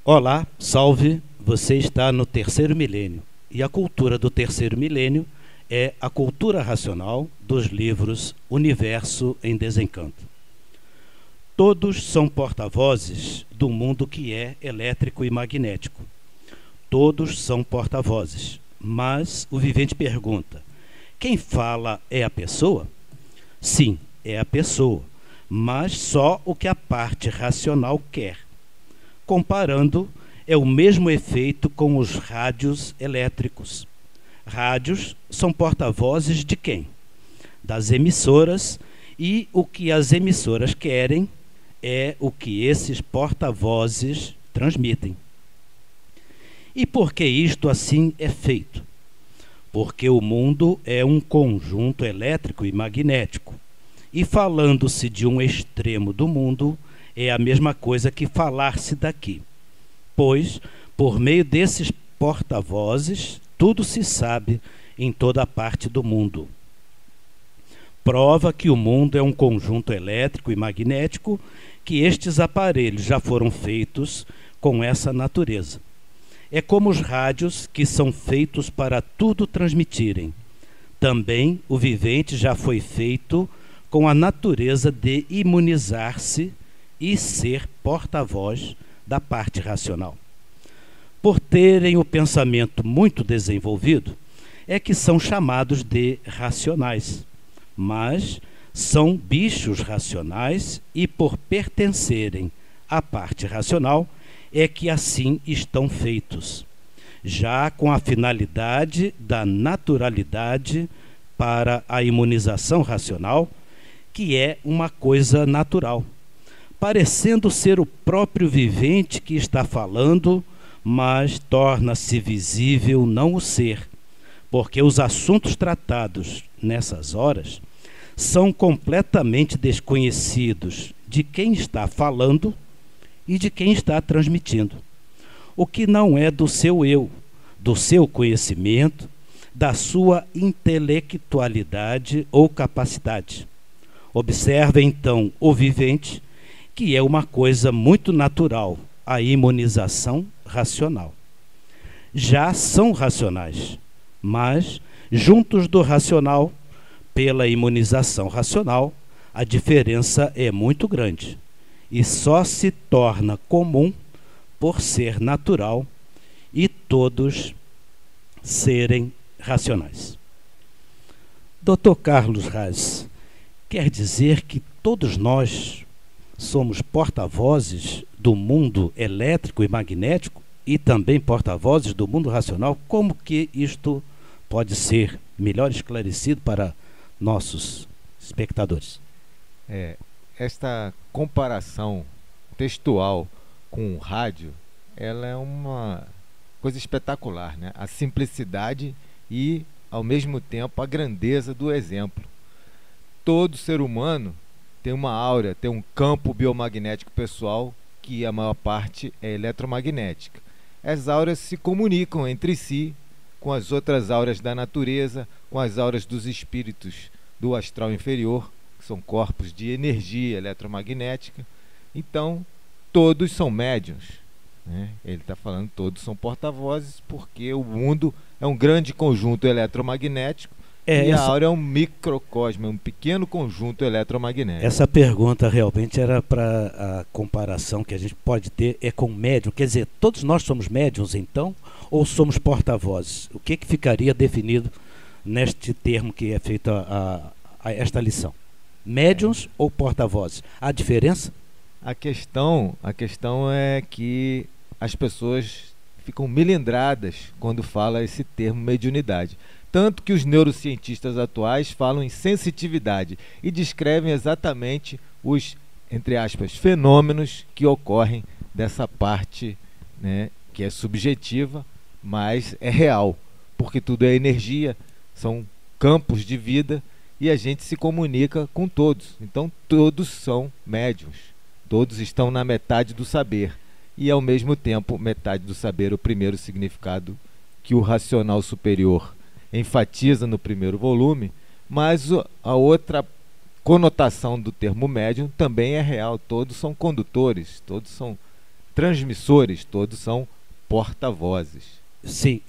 Olá, salve! Você está no terceiro milênio e a cultura do terceiro milênio é a cultura racional dos livros Universo em Desencanto. Todos são porta-vozes do mundo que é elétrico e magnético. Todos são porta-vozes, mas o vivente pergunta: quem fala é a pessoa? Sim, é a pessoa, mas só o que a parte racional quer. Comparando, é o mesmo efeito com os rádios elétricos. Rádios são porta-vozes de quem? Das emissoras, e o que as emissoras querem é o que esses porta-vozes transmitem. E por que isto assim é feito? Porque o mundo é um conjunto elétrico e magnético. E falando-se de um extremo do mundo, é a mesma coisa que falar-se daqui. Pois, por meio desses porta-vozes, tudo se sabe em toda parte do mundo. Prova que o mundo é um conjunto elétrico e magnético, que estes aparelhos já foram feitos com essa natureza. É como os rádios que são feitos para tudo transmitirem. Também o vivente já foi feito com a natureza de imunizar-se e ser porta-voz da parte racional. Por terem o pensamento muito desenvolvido, é que são chamados de racionais, mas são bichos racionais e por pertencerem à parte racional é que assim estão feitos, já com a finalidade da naturalidade para a imunização racional, que é uma coisa natural, parecendo ser o próprio vivente que está falando, mas torna-se visível não o ser, porque os assuntos tratados nessas horas são completamente desconhecidos de quem está falando e de quem está transmitindo, o que não é do seu eu, do seu conhecimento, da sua intelectualidade ou capacidade. Observe então o vivente, que é uma coisa muito natural, a imunização racional. Já são racionais, mas juntos do racional, pela imunização racional, a diferença é muito grande e só se torna comum por ser natural e todos serem racionais. Dr. Carlos Raz, quer dizer que todos nós somos porta-vozes do mundo elétrico e magnético e também porta-vozes do mundo racional? Como que isto pode ser melhor esclarecido para nossos espectadores? Esta comparação textual com o rádio, ela é uma coisa espetacular, né? A simplicidade e, ao mesmo tempo, a grandeza do exemplo. Todo ser humano tem uma áurea, tem um campo biomagnético pessoal, que a maior parte é eletromagnética. As áureas se comunicam entre si com as outras áureas da natureza, com as áureas dos espíritos do astral inferior, que são corpos de energia eletromagnética. Então, todos são médiuns, né? Ele está falando todos são porta-vozes, porque o mundo é um grande conjunto eletromagnético e a áurea é um microcosmo, um pequeno conjunto eletromagnético. Essa pergunta realmente era para a comparação que a gente pode ter com médium. Quer dizer, todos nós somos médiums então, ou somos porta-vozes? O que ficaria definido neste termo que é feito a esta lição? Médiums ou porta-vozes? Há diferença? A questão é que as pessoas ficam melindradas quando fala esse termo mediunidade. Tanto que os neurocientistas atuais falam em sensitividade e descrevem exatamente os, entre aspas, fenômenos que ocorrem dessa parte, né, que é subjetiva, mas é real, porque tudo é energia, são campos de vida e a gente se comunica com todos. Então todos são médiuns, todos estão na metade do saber e ao mesmo tempo metade do saber, o primeiro significado que o racional superior enfatiza no primeiro volume, mas a outra conotação do termo médium também é real. Todos são condutores, todos são transmissores, todos são porta-vozes. Sim,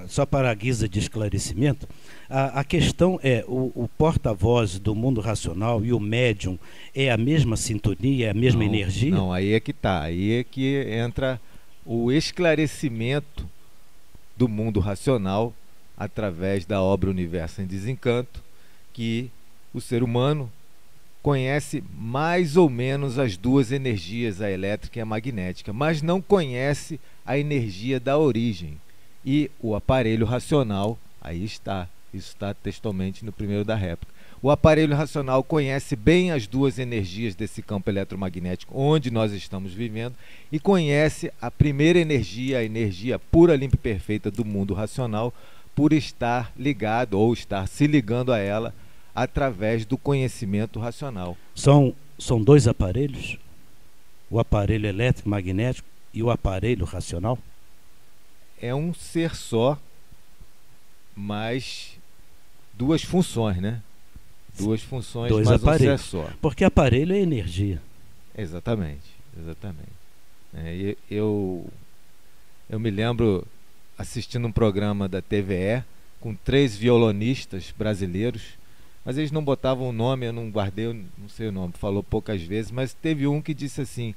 só para a guisa de esclarecimento, a questão é, o porta-voz do mundo racional e o médium é a mesma sintonia, é a mesma energia? Não, aí é que está, aí é que entra o esclarecimento do mundo racional através da obra Universo em Desencanto, que o ser humano conhece mais ou menos as duas energias, a elétrica e a magnética, mas não conhece a energia da origem. E o aparelho racional, aí está, isso está textualmente no primeiro da réplica. O aparelho racional conhece bem as duas energias desse campo eletromagnético onde nós estamos vivendo e conhece a primeira energia, a energia pura, limpa e perfeita do mundo racional, por estar ligado ou estar se ligando a ela através do conhecimento racional. São dois aparelhos? O aparelho elétrico magnético e o aparelho racional? É um ser só, mas duas funções, né? Duas funções, dois mas aparelhos. Um ser só. Porque aparelho é energia. Exatamente, exatamente. Eu me lembro assistindo um programa da TVE com 3 violonistas brasileiros, mas eles não botavam o nome, eu não guardei, eu não sei o nome, falou poucas vezes, mas teve um que disse assim,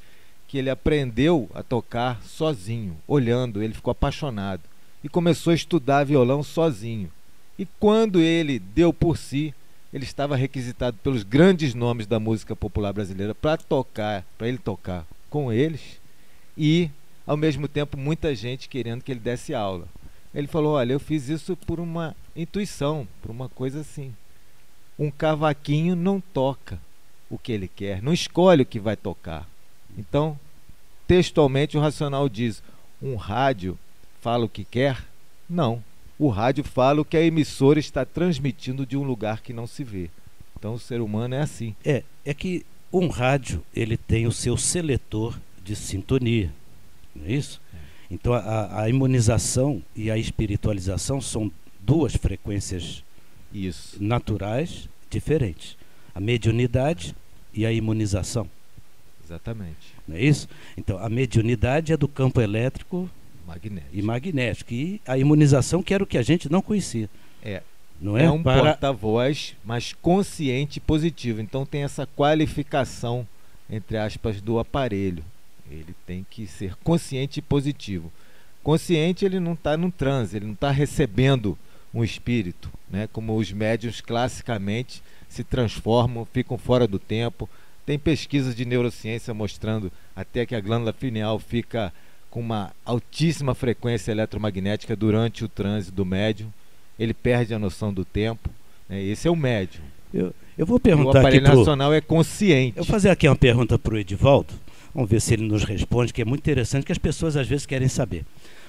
que ele aprendeu a tocar sozinho, olhando, ele ficou apaixonado e começou a estudar violão sozinho. E quando ele deu por si, ele estava requisitado pelos grandes nomes da música popular brasileira para ele tocar com eles e, ao mesmo tempo, muita gente querendo que ele desse aula. Ele falou, olha, eu fiz isso por uma intuição, por uma coisa assim. Um cavaquinho não toca o que ele quer, não escolhe o que vai tocar. Então, textualmente o racional diz, um rádio fala o que quer? Não. O rádio fala o que a emissora está transmitindo de um lugar que não se vê. Então o ser humano é assim. É que um rádio, ele tem o seu seletor de sintonia, não é isso? Então a imunização e a espiritualização são duas frequências naturais diferentes. A mediunidade e a imunização. Exatamente. Não é isso? Então a mediunidade é do campo elétrico e magnético. E a imunização, que era o que a gente não conhecia. Não é? É um porta-voz, mas consciente e positivo. Então tem essa qualificação, entre aspas, do aparelho. Ele tem que ser consciente e positivo. Consciente, ele não está num transe, ele não está recebendo um espírito, né? Como os médiuns classicamente se transformam, ficam fora do tempo. Tem pesquisas de neurociência mostrando até que a glândula pineal fica com uma altíssima frequência eletromagnética durante o transe do médium. Ele perde a noção do tempo, né? Esse é o médium. Eu vou perguntar aqui. O aparelho racional é consciente. Eu vou fazer aqui uma pergunta para o Edivaldo. Vamos ver se ele nos responde, que é muito interessante, que as pessoas às vezes querem saber.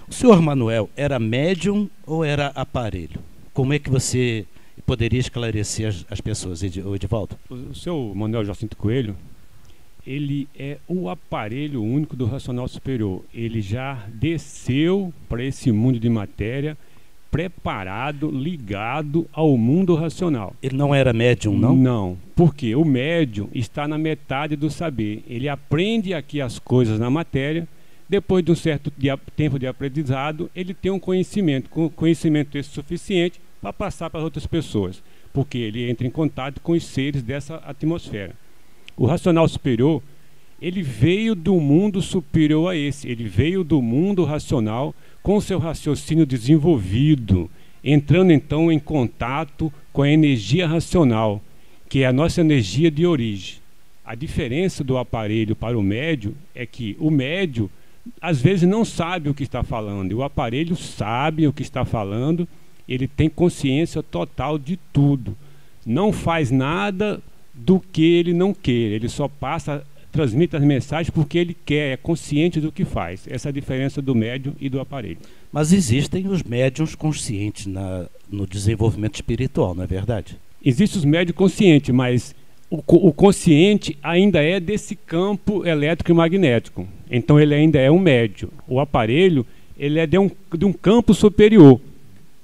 O senhor Manuel era médium ou era aparelho? Como é que você poderia esclarecer as pessoas, Edivaldo? O seu Manuel Jacinto Coelho, ele é o aparelho único do racional superior. Ele já desceu para esse mundo de matéria preparado, ligado ao mundo racional. Ele não era médium, não? Não, porque o médium está na metade do saber. Ele aprende aqui as coisas na matéria, depois de um certo tempo de aprendizado, ele tem um conhecimento esse suficiente para passar para outras pessoas, porque ele entra em contato com os seres dessa atmosfera. O racional superior, ele veio do mundo superior a esse, ele veio do mundo racional com seu raciocínio desenvolvido, entrando então em contato com a energia racional, que é a nossa energia de origem. A diferença do aparelho para o médium é que o médium às vezes não sabe o que está falando, e o aparelho sabe o que está falando, ele tem consciência total de tudo. Não faz nada do que ele não quer, ele só transmite as mensagens porque ele quer, é consciente do que faz. Essa é a diferença do médium e do aparelho. Mas existem os médiums conscientes no desenvolvimento espiritual, não é verdade? Existem os médiums conscientes, mas o consciente ainda é desse campo elétrico e magnético. Então ele ainda é um médium. O aparelho, ele é de um campo superior.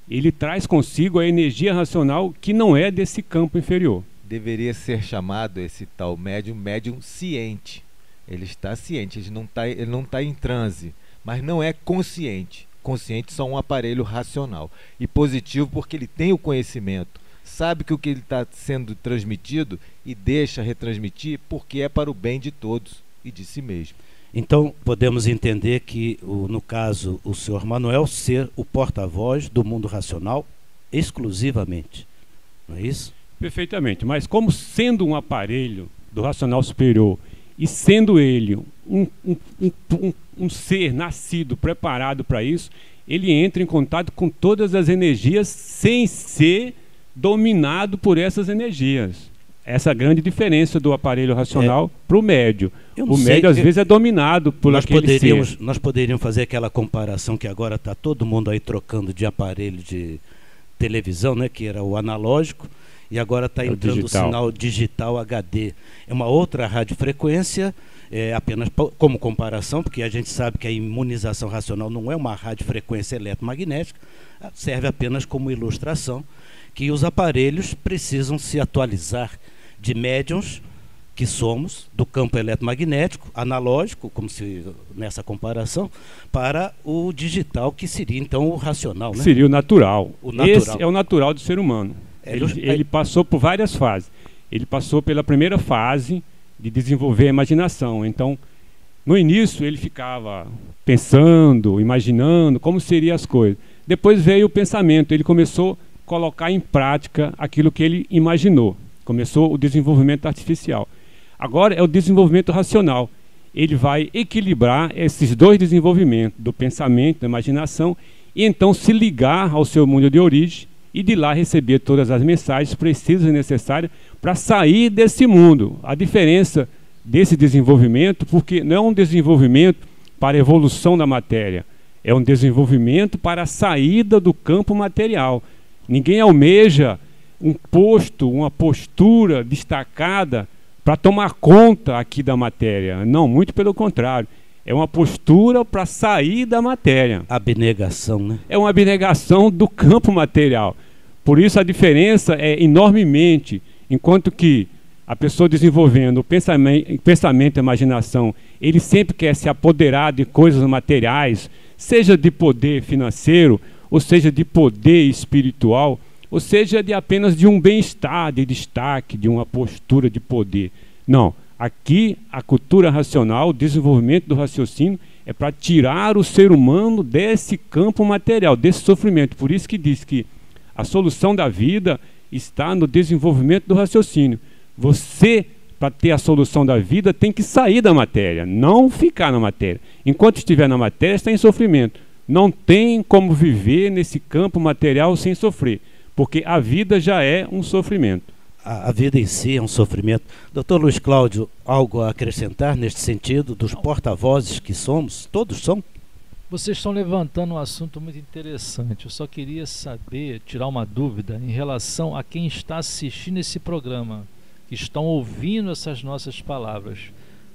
Ele traz consigo a energia racional que não é desse campo inferior. Deveria ser chamado esse tal médium ciente, Ele está ciente, ele não tá em transe, mas não é consciente. Consciente só um aparelho racional. E positivo porque ele tem o conhecimento, sabe que o que ele está sendo transmitido e deixa retransmitir porque é para o bem de todos e de si mesmo. Então, podemos entender que, no caso, o senhor Manuel ser o porta-voz do mundo racional exclusivamente, não é isso? Perfeitamente, mas como sendo um aparelho do racional superior e sendo ele um ser nascido, preparado para isso, ele entra em contato com todas as energias sem ser dominado por essas energias. Essa é a grande diferença do aparelho racional para o médio. O médio, às vezes, é dominado por aquele ser. Nós poderíamos fazer aquela comparação que agora está todo mundo aí trocando de aparelho de televisão, né, que era o analógico, e agora está entrando o sinal digital HD. É uma outra radiofrequência, apenas como comparação, porque a gente sabe que a imunização racional não é uma radiofrequência eletromagnética, serve apenas como ilustração, que os aparelhos precisam se atualizar de médiums que somos, do campo eletromagnético, analógico, como se nessa comparação, para o digital, que seria então o racional, né? Seria o natural. Esse é o natural do ser humano. Ele passou por várias fases. Ele passou pela primeira fase de desenvolver a imaginação. Então, no início, ele ficava pensando, imaginando como seriam as coisas. Depois veio o pensamento. Ele começou a colocar em prática aquilo que ele imaginou. Começou o desenvolvimento artificial. Agora é o desenvolvimento racional. Ele vai equilibrar esses dois desenvolvimentos, do pensamento, da imaginação, e então se ligar ao seu mundo de origem e de lá receber todas as mensagens precisas e necessárias para sair desse mundo. A diferença desse desenvolvimento, porque não é um desenvolvimento para a evolução da matéria, é um desenvolvimento para a saída do campo material. Ninguém almeja um posto, uma postura destacada para tomar conta aqui da matéria. Não, muito pelo contrário. É uma postura para sair da matéria. Abnegação, né? É uma abnegação do campo material. Por isso a diferença é enormemente. Enquanto que a pessoa desenvolvendo o pensamento e a imaginação, ele sempre quer se apoderar de coisas materiais, seja de poder financeiro, ou seja de poder espiritual, ou seja apenas de um bem-estar, de destaque, de uma postura de poder. Não, aqui a cultura racional, o desenvolvimento do raciocínio é para tirar o ser humano desse campo material, desse sofrimento. Por isso que diz que a solução da vida está no desenvolvimento do raciocínio. Você, para ter a solução da vida, tem que sair da matéria, não ficar na matéria. Enquanto estiver na matéria, está em sofrimento. Não tem como viver nesse campo material sem sofrer, porque a vida já é um sofrimento. A vida em si é um sofrimento. Doutor Luiz Cláudio, algo a acrescentar neste sentido dos porta-vozes que somos? Todos são? Vocês estão levantando um assunto muito interessante. Eu só queria saber, tirar uma dúvida em relação a quem está assistindo esse programa, que estão ouvindo essas nossas palavras.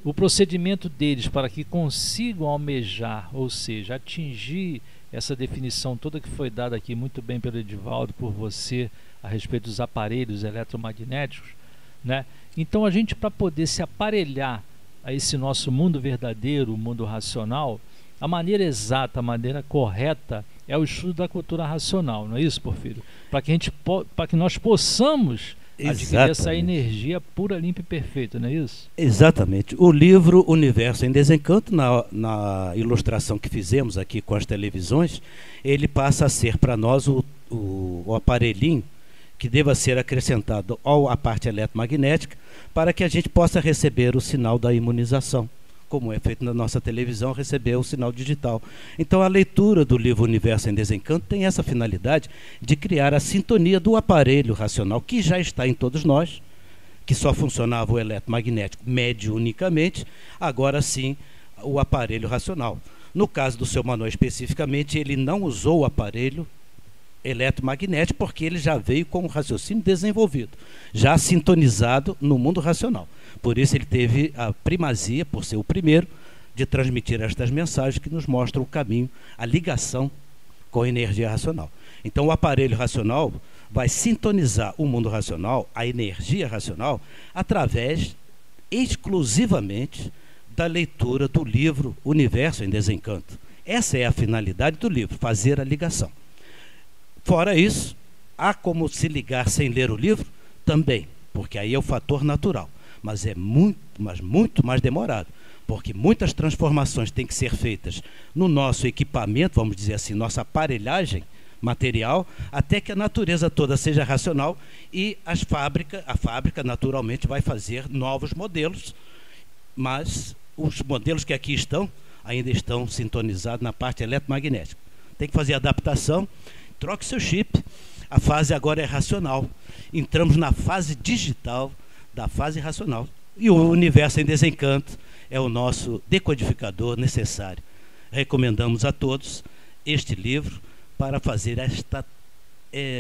O procedimento deles para que consigam almejar, ou seja, atingir essa definição toda que foi dada aqui muito bem pelo Edivaldo, por você, a respeito dos aparelhos eletromagnéticos, né? Então a gente, para poder se aparelhar a esse nosso mundo verdadeiro, o mundo racional, a maneira exata, a maneira correta é o estudo da cultura racional, não é isso, Porfírio? Para que nós possamos adquirir essa energia pura, limpa e perfeita, não é isso? Exatamente. O livro Universo em Desencanto, na ilustração que fizemos aqui com as televisões, ele passa a ser para nós o aparelhinho que deva ser acrescentado à parte eletromagnética para que a gente possa receber o sinal da imunização, como é feito na nossa televisão, receber o sinal digital. Então a leitura do livro Universo em Desencanto tem essa finalidade de criar a sintonia do aparelho racional que já está em todos nós, que só funcionava o eletromagnético mediunicamente, agora sim o aparelho racional. No caso do seu Manuel especificamente, ele não usou o aparelho eletromagnético porque ele já veio com o raciocínio desenvolvido, já sintonizado no mundo racional. Por isso ele teve a primazia, por ser o primeiro, de transmitir estas mensagens que nos mostram o caminho, a ligação com a energia racional. Então o aparelho racional vai sintonizar o mundo racional, a energia racional, através exclusivamente da leitura do livro Universo em Desencanto. Essa é a finalidade do livro, fazer a ligação. Fora isso, há como se ligar sem ler o livro? Também, porque aí é o fator natural. Mas é muito mais demorado, porque muitas transformações têm que ser feitas no nosso equipamento, vamos dizer assim, nossa aparelhagem material, até que a natureza toda seja racional e a fábrica naturalmente vai fazer novos modelos, mas os modelos que aqui estão, ainda estão sintonizados na parte eletromagnética. Tem que fazer adaptação, troque seu chip, a fase agora é racional. Entramos na fase digital da fase racional. E o Universo em Desencanto é o nosso decodificador necessário. Recomendamos a todos este livro para fazer esta,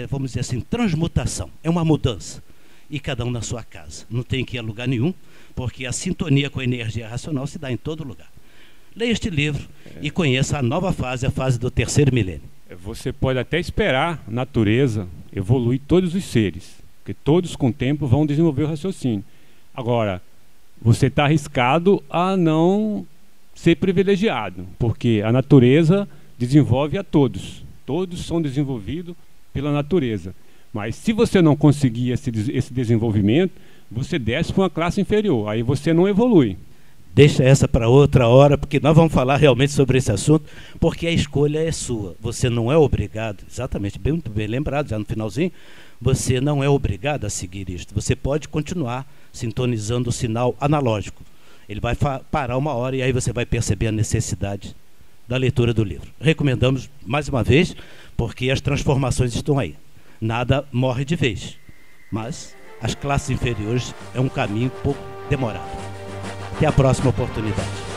vamos dizer assim, transmutação. É uma mudança. E cada um na sua casa. Não tem que ir a lugar nenhum, porque a sintonia com a energia racional se dá em todo lugar. Leia este livro e conheça a nova fase, a fase do terceiro milênio. Você pode até esperar a natureza evoluir todos os seres, porque todos com o tempo vão desenvolver o raciocínio. Agora, você está arriscado a não ser privilegiado, porque a natureza desenvolve a todos. Todos são desenvolvidos pela natureza. Mas se você não conseguir esse desenvolvimento, você desce para uma classe inferior, aí você não evolui. Deixa essa para outra hora, porque nós vamos falar realmente sobre esse assunto, porque a escolha é sua. Você não é obrigado, exatamente, muito bem lembrado, já no finalzinho, você não é obrigado a seguir isto. Você pode continuar sintonizando o sinal analógico. Ele vai parar uma hora e aí você vai perceber a necessidade da leitura do livro. Recomendamos, mais uma vez, porque as transformações estão aí. Nada morre de vez, mas as classes inferiores é um caminho pouco demorado. Até a próxima oportunidade.